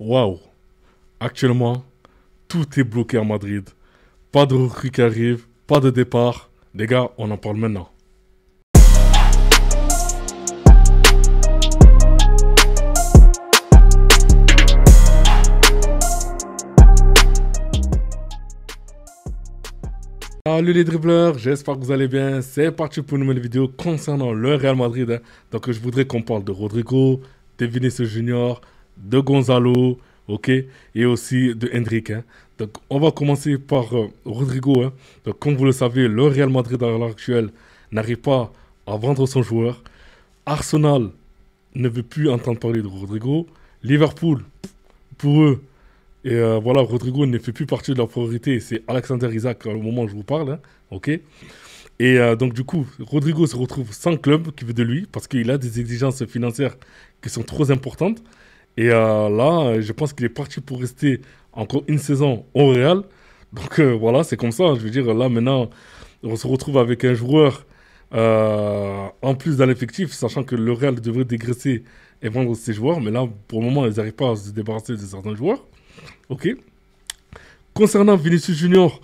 Waouh! Actuellement, tout est bloqué à Madrid. Pas de recrue qui arrive, pas de départ. Les gars, on en parle maintenant. Salut les dribbleurs, j'espère que vous allez bien. C'est parti pour une nouvelle vidéo concernant le Real Madrid, hein. Donc je voudrais qu'on parle de Rodrigo, de Vinicius Junior, de Gonzalo, ok, et aussi de Hendrick, hein. Donc on va commencer par Rodrigo, hein. Donc comme vous le savez, le Real Madrid à l'heure actuelle n'arrive pas à vendre son joueur. Arsenal ne veut plus entendre parler de Rodrigo. Liverpool, pour eux, et voilà, Rodrigo ne fait plus partie de leur priorité. C'est Alexander Isak au moment où je vous parle, hein, ok. Et donc du coup, Rodrigo se retrouve sans club qui veut de lui parce qu'il a des exigences financières qui sont trop importantes. Et là, je pense qu'il est parti pour rester encore une saison au Real. Donc voilà, c'est comme ça. Je veux dire, là maintenant, on se retrouve avec un joueur en plus dans l'effectif, sachant que le Real devrait dégraisser et vendre ses joueurs. Mais là, pour le moment, ils n'arrivent pas à se débarrasser de certains joueurs. Ok. Concernant Vinicius Junior,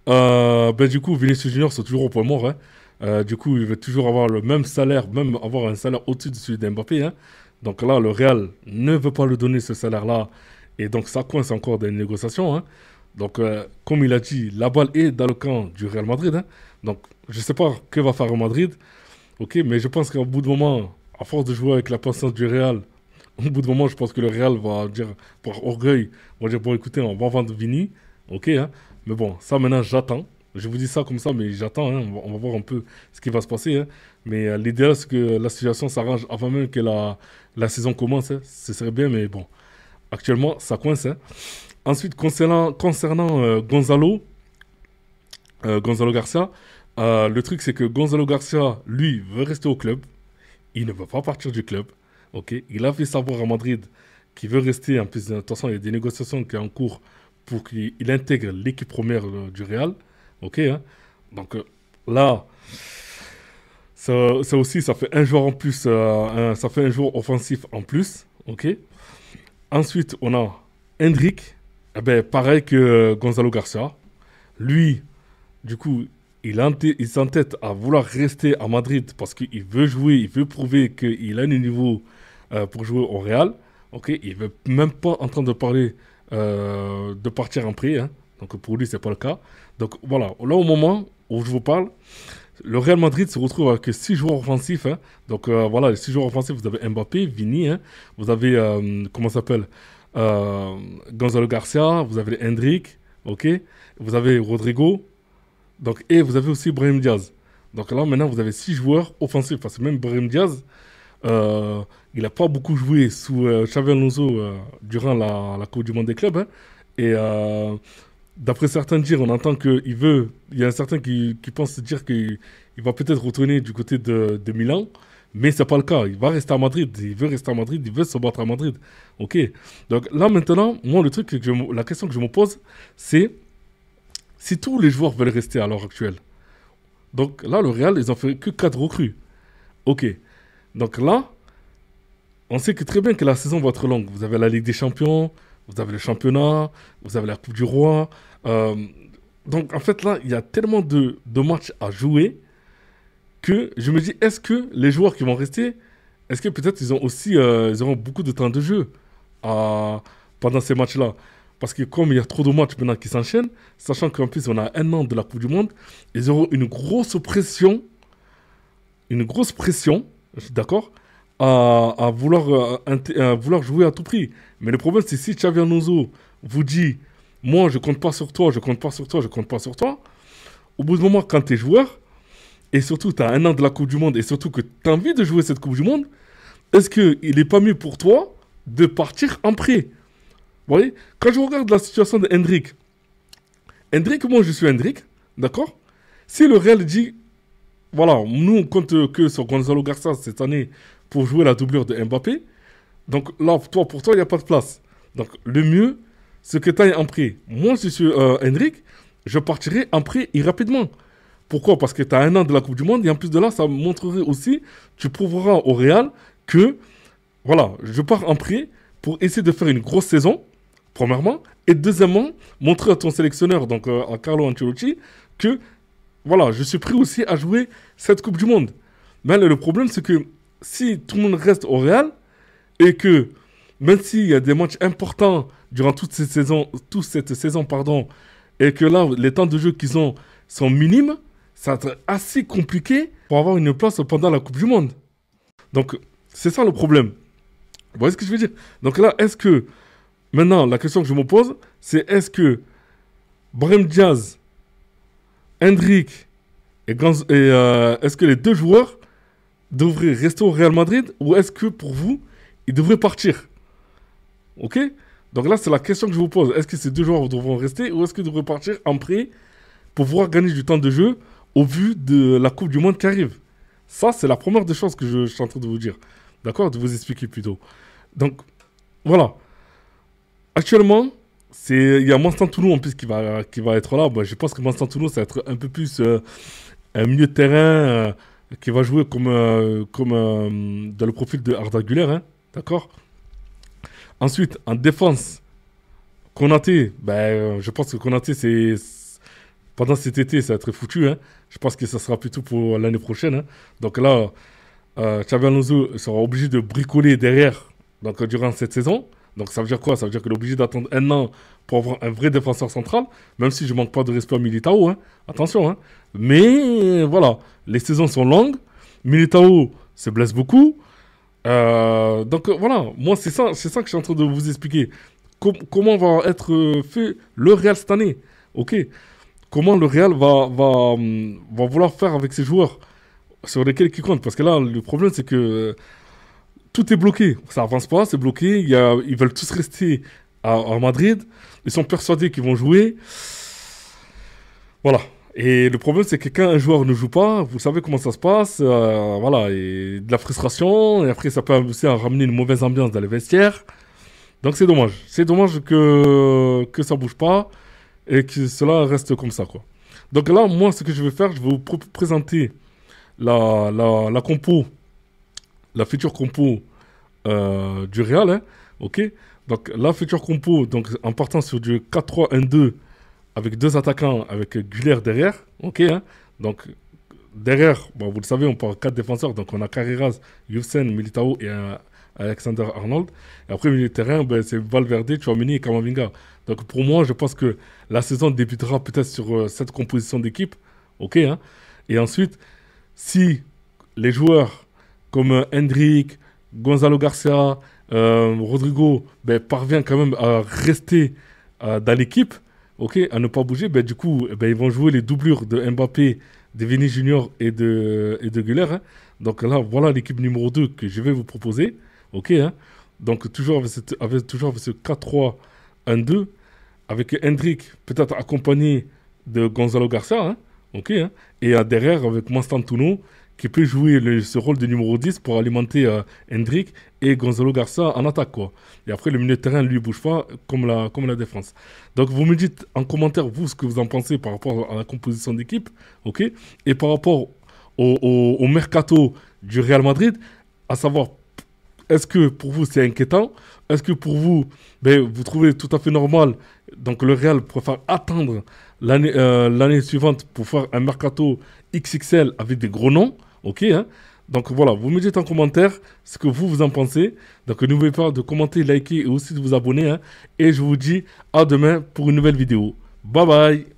ben du coup, Vinicius Junior, c'est toujours au point mort, hein. Du coup, il veut toujours avoir le même salaire, même avoir un salaire au-dessus de celui d'Mbappé, hein. Donc là, le Real ne veut pas lui donner ce salaire-là. Et donc, ça coince encore dans les négociations, hein. Donc, comme il a dit, la balle est dans le camp du Real Madrid, hein. Donc, je ne sais pas que va faire au Madrid. Ok, mais je pense qu'au bout de moment, à force de jouer avec la patience du Real, au bout de moment, je pense que le Real va dire, par orgueil, va dire, bon, écoutez, on va vendre Vini. Ok, hein. Mais bon, ça maintenant, j'attends. Je vous dis ça comme ça, mais j'attends, hein. On va voir un peu ce qui va se passer, hein. Mais l'idéal, c'est que la situation s'arrange avant même que la saison commence, hein. Ce serait bien, mais bon. Actuellement, ça coince, hein. Ensuite, concernant Gonzalo Garcia, le truc, c'est que Gonzalo Garcia, lui, veut rester au club. Il ne veut pas partir du club. Ok, il a fait savoir à Madrid qu'il veut rester. En plus, de toute façon, il y a des négociations qui sont en cours pour qu'il intègre l'équipe première du Real. Ok, hein. Donc là, ça aussi, ça fait un joueur en plus, ça fait un joueur offensif en plus. Ok. Ensuite, on a Hendrick. Eh ben, pareil que Gonzalo Garcia. Lui, du coup, il s'entête à vouloir rester à Madrid parce qu'il veut jouer, il veut prouver qu'il a un niveau pour jouer au Real. Ok, il veut même pas entendre parler de partir en prêt, hein. Donc pour lui, c'est pas le cas. Donc voilà, là au moment où je vous parle, le Real Madrid se retrouve avec 6 joueurs offensifs, hein. Donc voilà, les 6 joueurs offensifs, vous avez Mbappé, Vini, hein. Vous avez, comment ça s'appelle, Gonzalo Garcia, vous avez Hendrick, ok. Vous avez Rodrigo, donc, et vous avez aussi Brahim Diaz. Donc là maintenant, vous avez 6 joueurs offensifs, parce que même Brahim Diaz, il n'a pas beaucoup joué sous Xabi Alonso durant la Coupe du Monde des clubs, hein. Et d'après certains dires, on entend qu'il veut. Il y a un certain qui pense se dire qu'il va peut-être retourner du côté de Milan, mais c'est pas le cas. Il va rester à Madrid. Il veut rester à Madrid. Il veut se battre à Madrid. Ok. Donc là maintenant, moi le truc, la question que je me pose, c'est si tous les joueurs veulent rester à l'heure actuelle. Donc là, le Real, ils ont fait que 4 recrues. Ok. Donc là, on sait que très bien que la saison va être longue. Vous avez la Ligue des Champions, vous avez le championnat, vous avez la Coupe du Roi. Donc en fait là, il y a tellement de matchs à jouer que je me dis, est-ce que les joueurs qui vont rester, est-ce que peut-être ils ont aussi, ils auront beaucoup de temps de jeu pendant ces matchs-là? Parce que comme il y a trop de matchs maintenant qui s'enchaînent, sachant qu'en plus on a un an de la Coupe du Monde, ils auront une grosse pression, je suis d'accord, à vouloir jouer à tout prix. Mais le problème, c'est si Xabi Alonso vous dit, moi, je compte pas sur toi, je compte pas sur toi, je compte pas sur toi, au bout du moment, quand tu es joueur, et surtout, tu as un an de la Coupe du Monde, et surtout que tu as envie de jouer cette Coupe du Monde, est-ce qu'il n'est pas mieux pour toi de partir en prêt? Vous voyez, quand je regarde la situation de Hendrick, moi, je suis Hendrick, d'accord? Si le Real dit, voilà, nous, on compte que sur Gonzalo Garcia cette année pour jouer la doublure de Mbappé. Donc là, pour toi, il n'y a pas de place. Donc le mieux, c'est que tu ailles en prêt. Moi, si je suis Hendrick, je partirai en prêt rapidement. Pourquoi? Parce que tu as un an de la Coupe du Monde et en plus de là, ça montrerait aussi, tu prouveras au Real que, voilà, je pars en prêt pour essayer de faire une grosse saison, premièrement, et deuxièmement, montrer à ton sélectionneur, donc à Carlo Ancelotti, que voilà, je suis prêt aussi à jouer cette Coupe du Monde. Mais le problème, c'est que si tout le monde reste au Real, et que même s'il y a des matchs importants durant toute cette saison, pardon, et que là, les temps de jeu qu'ils ont sont minimes, ça va être assez compliqué pour avoir une place pendant la Coupe du Monde. Donc, c'est ça le problème. Vous voyez ce que je veux dire? Donc là, est-ce que, maintenant, la question que je me pose, c'est est-ce que Brahim Diaz, Hendrik est-ce que les deux joueurs devraient rester au Real Madrid ou est-ce que pour vous, ils devraient partir? Ok? Donc là, c'est la question que je vous pose. Est-ce que ces deux joueurs devront rester ou est-ce qu'ils devraient partir en prêt pour pouvoir gagner du temps de jeu au vu de la Coupe du Monde qui arrive? Ça, c'est la première des choses que je suis en train de vous dire. D'accord? De vous expliquer plutôt. Donc, voilà. Actuellement, il y a Monstan Tounou en plus qui va être là. Bon, je pense que Monstan Tounou, ça va être un peu plus un milieu de terrain qui va jouer comme dans le profil de Arda Güler. Hein, d'accord? Ensuite, en défense, Konaté, je pense que Konaté, pendant cet été, ça va être foutu. Hein. Je pense que ça sera plutôt pour l'année prochaine. Hein. Donc là, Xabi Alonso sera obligé de bricoler derrière durant cette saison. Donc ça veut dire quoi? Ça veut dire qu'il est obligé d'attendre un an pour avoir un vrai défenseur central, même si je ne manque pas de respect à Militao. Hein. Attention. Hein. Mais voilà, les saisons sont longues. Militao se blesse beaucoup. Donc voilà, moi c'est ça que je suis en train de vous expliquer. Comment va être fait le Real cette année? Ok. Comment le Real va vouloir faire avec ses joueurs sur lesquels ils comptent? Parce que là, le problème c'est que tout est bloqué. Ça avance pas, c'est bloqué. Ils veulent tous rester à Madrid. Ils sont persuadés qu'ils vont jouer. Voilà. Et le problème, c'est que quand un joueur ne joue pas, vous savez comment ça se passe. Voilà, et de la frustration. Et après, ça peut aussi ramener une mauvaise ambiance dans les vestiaires. Donc, c'est dommage. C'est dommage que ça bouge pas et que cela reste comme ça, quoi. Donc là, moi, ce que je vais faire, je vais vous présenter la compo, la future compo du Real. Hein, ok. Donc, la future compo, donc, en partant sur du 4-3-1-2, avec deux attaquants, avec Güler derrière, ok, hein. Donc derrière, bon, vous le savez, on parle 4 défenseurs, donc on a Carreras, Youssef, Militao et Alexander Arnold. Et après, milieu de terrain, c'est Valverde, Tchouaméni et Kamavinga. Donc pour moi, je pense que la saison débutera peut-être sur cette composition d'équipe, ok, hein. Et ensuite, si les joueurs comme Hendrik, Gonzalo Garcia, Rodrigo, parviennent quand même à rester dans l'équipe, ok, à ne pas bouger, du coup, ils vont jouer les doublures de Mbappé, de Vini Junior et de Güler. Hein. Donc là, voilà l'équipe numéro 2 que je vais vous proposer. Ok, hein. Donc toujours avec ce 4-3-1-2, avec Hendrik peut-être accompagné de Gonzalo Garcia. Hein. Ok, hein. Et derrière, avec Monstan Tounou, qui peut jouer ce rôle de numéro 10 pour alimenter Hendrik et Gonzalo Garcia en attaque, quoi. Et après, le milieu de terrain, lui, bouge pas comme la défense. Donc, vous me dites en commentaire, vous, ce que vous en pensez par rapport à la composition d'équipe, ok? Et par rapport au mercato du Real Madrid, à savoir, est-ce que pour vous, c'est inquiétant? Est-ce que pour vous, vous trouvez tout à fait normal, donc le Real préfère attendre l'année suivante pour faire un mercato XXL avec des gros noms? Ok, hein? Donc voilà, vous me dites en commentaire ce que vous en pensez. Donc n'oubliez pas de commenter, liker et aussi de vous abonner. Hein? Et je vous dis à demain pour une nouvelle vidéo. Bye bye!